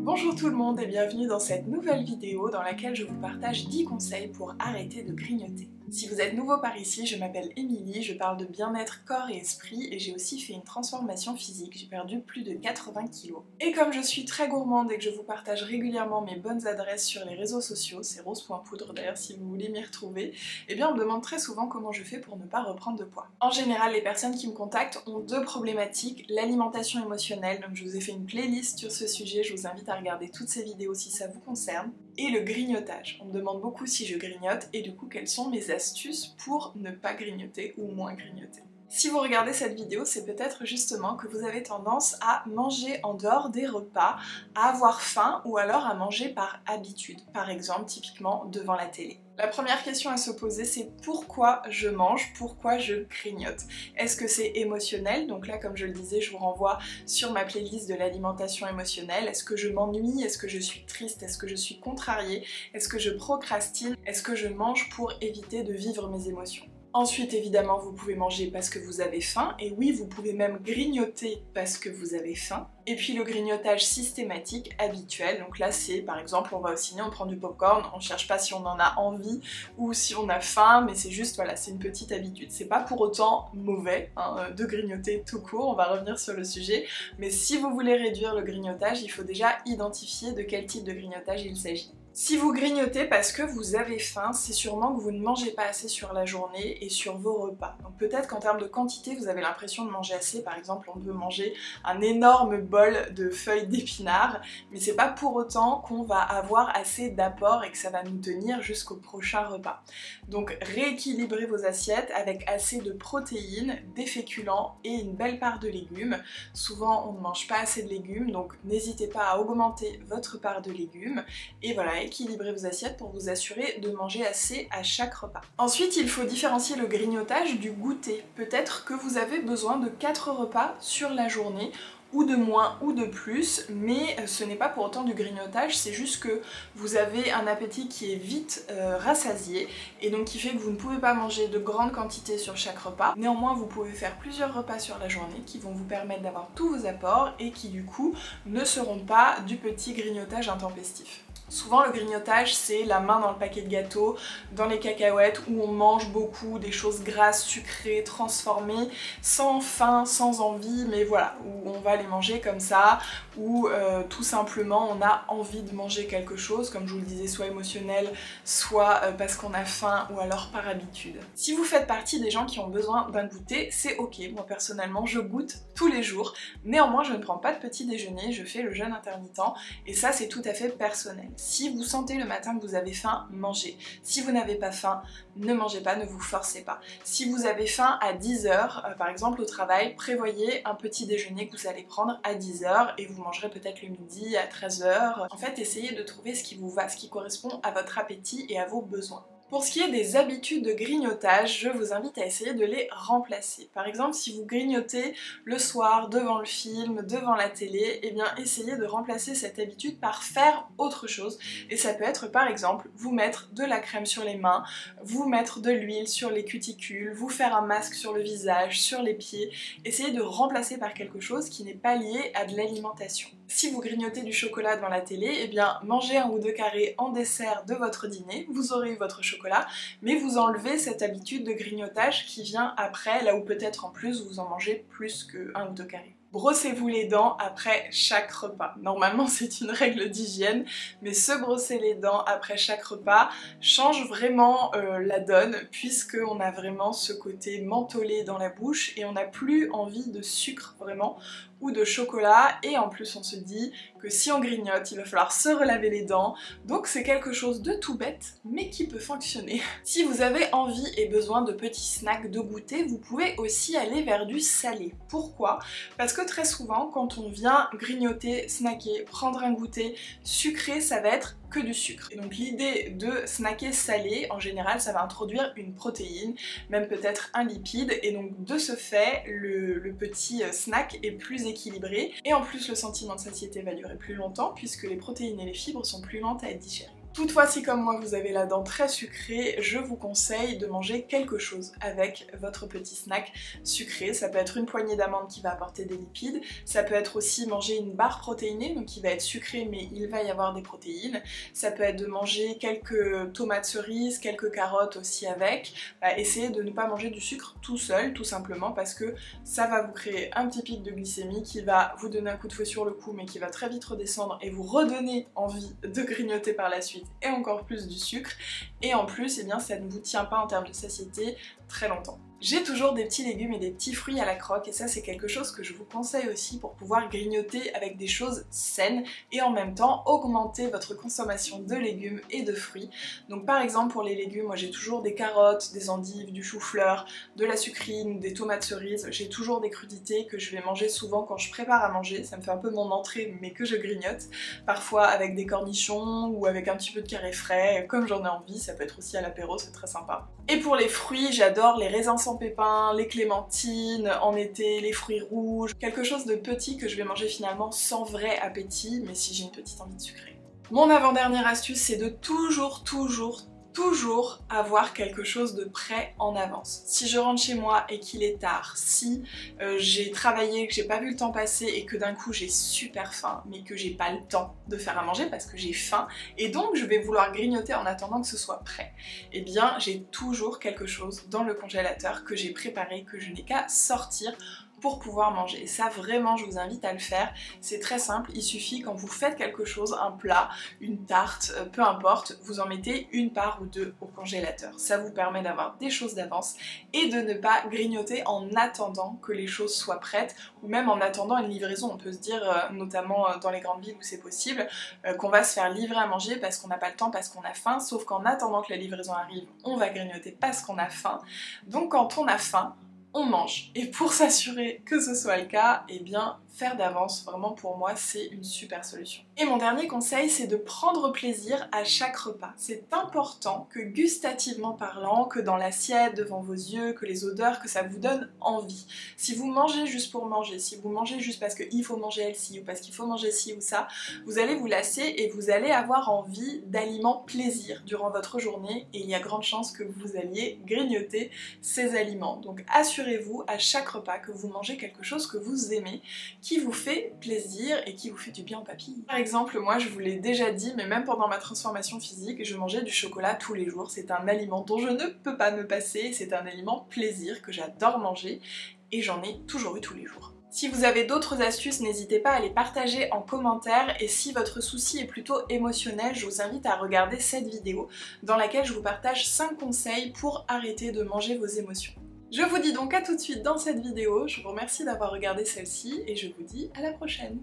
Bonjour tout le monde et bienvenue dans cette nouvelle vidéo dans laquelle je vous partage 10 conseils pour arrêter de grignoter. Si vous êtes nouveau par ici, je m'appelle Émilie, je parle de bien-être corps et esprit et j'ai aussi fait une transformation physique, j'ai perdu plus de 80 kg. Et comme je suis très gourmande et que je vous partage régulièrement mes bonnes adresses sur les réseaux sociaux, c'est rose.poudre d'ailleurs si vous voulez m'y retrouver, eh bien on me demande très souvent comment je fais pour ne pas reprendre de poids. En général, les personnes qui me contactent ont deux problématiques, l'alimentation émotionnelle, donc je vous ai fait une playlist sur ce sujet, je vous invite à regarder toutes ces vidéos si ça vous concerne, et le grignotage. On me demande beaucoup si je grignote et du coup quelles sont mes astuces pour ne pas grignoter ou moins grignoter. Si vous regardez cette vidéo, c'est peut-être justement que vous avez tendance à manger en dehors des repas, à avoir faim ou alors à manger par habitude, par exemple typiquement devant la télé. La première question à se poser, c'est pourquoi je mange, pourquoi je grignote. Est-ce que c'est émotionnel? Donc là, comme je le disais, je vous renvoie sur ma playlist de l'alimentation émotionnelle. Est-ce que je m'ennuie? Est-ce que je suis triste? Est-ce que je suis contrariée? Est-ce que je procrastine? Est-ce que je mange pour éviter de vivre mes émotions? Ensuite, évidemment, vous pouvez manger parce que vous avez faim, et oui, vous pouvez même grignoter parce que vous avez faim. Et puis le grignotage systématique, habituel, donc là c'est par exemple, on va au ciné, on prend du popcorn, on cherche pas si on en a envie ou si on a faim, mais c'est juste, voilà, c'est une petite habitude. C'est pas pour autant mauvais de grignoter tout court, on va revenir sur le sujet, mais si vous voulez réduire le grignotage, il faut déjà identifier de quel type de grignotage il s'agit. Si vous grignotez parce que vous avez faim, c'est sûrement que vous ne mangez pas assez sur la journée et sur vos repas. Donc peut-être qu'en termes de quantité, vous avez l'impression de manger assez. Par exemple, on peut manger un énorme bol de feuilles d'épinards, mais c'est pas pour autant qu'on va avoir assez d'apport et que ça va nous tenir jusqu'au prochain repas. Donc rééquilibrez vos assiettes avec assez de protéines, des féculents et une belle part de légumes. Souvent, on ne mange pas assez de légumes, donc n'hésitez pas à augmenter votre part de légumes. Et voilà, équilibrez vos assiettes pour vous assurer de manger assez à chaque repas. Ensuite, il faut différencier le grignotage du goûter. Peut-être que vous avez besoin de 4 repas sur la journée, ou de moins ou de plus, mais ce n'est pas pour autant du grignotage, c'est juste que vous avez un appétit qui est vite rassasié et donc qui fait que vous ne pouvez pas manger de grandes quantités sur chaque repas. Néanmoins, vous pouvez faire plusieurs repas sur la journée qui vont vous permettre d'avoir tous vos apports et qui du coup ne seront pas du petit grignotage intempestif. Souvent le grignotage c'est la main dans le paquet de gâteaux, dans les cacahuètes où on mange beaucoup des choses grasses, sucrées, transformées, sans faim, sans envie, mais voilà, où on va les manger comme ça, ou tout simplement on a envie de manger quelque chose, comme je vous le disais, soit émotionnel, soit parce qu'on a faim ou alors par habitude. Si vous faites partie des gens qui ont besoin d'un goûter, c'est ok, moi personnellement je goûte tous les jours, néanmoins je ne prends pas de petit déjeuner, je fais le jeûne intermittent et ça c'est tout à fait personnel. Si vous sentez le matin que vous avez faim, mangez. Si vous n'avez pas faim, ne mangez pas, ne vous forcez pas. Si vous avez faim à 10h, par exemple au travail, prévoyez un petit déjeuner que vous allez prendre à 10h et vous mangerez peut-être le midi à 13h. En fait, essayez de trouver ce qui vous va, ce qui correspond à votre appétit et à vos besoins. Pour ce qui est des habitudes de grignotage, je vous invite à essayer de les remplacer. Par exemple, si vous grignotez le soir devant le film, devant la télé, eh bien essayez de remplacer cette habitude par faire autre chose. Et ça peut être par exemple vous mettre de la crème sur les mains, vous mettre de l'huile sur les cuticules, vous faire un masque sur le visage, sur les pieds. Essayez de remplacer par quelque chose qui n'est pas lié à de l'alimentation. Si vous grignotez du chocolat devant la télé, eh bien mangez 1 ou 2 carrés en dessert de votre dîner, vous aurez eu votre chocolat, mais vous enlevez cette habitude de grignotage qui vient après, là où peut-être en plus vous en mangez plus que 1 ou 2 carrés. Brossez-vous les dents après chaque repas. Normalement c'est une règle d'hygiène, mais se brosser les dents après chaque repas change vraiment la donne, puisqu'on a vraiment ce côté mentholé dans la bouche et on n'a plus envie de sucre vraiment, ou de chocolat, et en plus on se dit que si on grignote, il va falloir se relaver les dents, donc c'est quelque chose de tout bête, mais qui peut fonctionner. Si vous avez envie et besoin de petits snacks, de goûter, vous pouvez aussi aller vers du salé. Pourquoi? Parce que très souvent, quand on vient grignoter, snacker, prendre un goûter sucré, ça va être que du sucre. Et donc l'idée de snacker salé, en général, ça va introduire une protéine, même peut-être un lipide, et donc de ce fait, le petit snack est plus équilibré, et en plus le sentiment de satiété va durer plus longtemps, puisque les protéines et les fibres sont plus lentes à être digérées. Toutefois, si comme moi vous avez la dent très sucrée, je vous conseille de manger quelque chose avec votre petit snack sucré. Ça peut être une poignée d'amandes qui va apporter des lipides, ça peut être aussi manger une barre protéinée, donc qui va être sucrée mais il va y avoir des protéines. Ça peut être de manger quelques tomates cerises, quelques carottes aussi avec. Essayez de ne pas manger du sucre tout seul, tout simplement parce que ça va vous créer un petit pic de glycémie qui va vous donner un coup de fouet sur le cou mais qui va très vite redescendre et vous redonner envie de grignoter par la suite et encore plus du sucre, et en plus, eh bien, ça ne vous tient pas en termes de satiété très longtemps. J'ai toujours des petits légumes et des petits fruits à la croque et ça c'est quelque chose que je vous conseille aussi pour pouvoir grignoter avec des choses saines et en même temps augmenter votre consommation de légumes et de fruits. Donc par exemple pour les légumes, moi j'ai toujours des carottes, des endives, du chou-fleur, de la sucrine, des tomates cerises, j'ai toujours des crudités que je vais manger souvent quand je prépare à manger, ça me fait un peu mon entrée mais que je grignote, parfois avec des cornichons ou avec un petit peu de carré frais, comme j'en ai envie, ça peut être aussi à l'apéro, c'est très sympa. Et pour les fruits, j'adore les raisins sans pépins, les clémentines, en été les fruits rouges, quelque chose de petit que je vais manger finalement sans vrai appétit, mais si j'ai une petite envie de sucrer. Mon avant-dernière astuce, c'est de toujours avoir quelque chose de prêt en avance. Si je rentre chez moi et qu'il est tard, si j'ai travaillé, que j'ai pas vu le temps passer et que d'un coup j'ai super faim, mais que j'ai pas le temps de faire à manger parce que j'ai faim et donc je vais vouloir grignoter en attendant que ce soit prêt, eh bien j'ai toujours quelque chose dans le congélateur que j'ai préparé, que je n'ai qu'à sortir pour pouvoir manger. Et ça vraiment je vous invite à le faire, c'est très simple, il suffit quand vous faites quelque chose, un plat, une tarte, peu importe, vous en mettez une part ou deux au congélateur. Ça vous permet d'avoir des choses d'avance et de ne pas grignoter en attendant que les choses soient prêtes ou même en attendant une livraison. On peut se dire, notamment dans les grandes villes où c'est possible, qu'on va se faire livrer à manger parce qu'on n'a pas le temps, parce qu'on a faim, sauf qu'en attendant que la livraison arrive, on va grignoter parce qu'on a faim. Donc quand on a faim, on mange. Et pour s'assurer que ce soit le cas, eh bien faire d'avance, vraiment pour moi c'est une super solution. Et mon dernier conseil, c'est de prendre plaisir à chaque repas. C'est important que gustativement parlant, que dans l'assiette, devant vos yeux, que les odeurs, que ça vous donne envie. Si vous mangez juste pour manger, si vous mangez juste parce qu'il faut manger healthy ou parce qu'il faut manger ci ou ça, vous allez vous lasser et vous allez avoir envie d'aliments plaisir durant votre journée et il y a grande chance que vous alliez grignoter ces aliments. Donc assurez-vous à chaque repas que vous mangez quelque chose que vous aimez, qui vous fait plaisir et qui vous fait du bien aux papilles. Par exemple, moi je vous l'ai déjà dit, mais même pendant ma transformation physique, je mangeais du chocolat tous les jours. C'est un aliment dont je ne peux pas me passer, c'est un aliment plaisir que j'adore manger et j'en ai toujours eu tous les jours. Si vous avez d'autres astuces, n'hésitez pas à les partager en commentaire et si votre souci est plutôt émotionnel, je vous invite à regarder cette vidéo dans laquelle je vous partage 5 conseils pour arrêter de manger vos émotions. Je vous dis donc à tout de suite dans cette vidéo, je vous remercie d'avoir regardé celle-ci et je vous dis à la prochaine.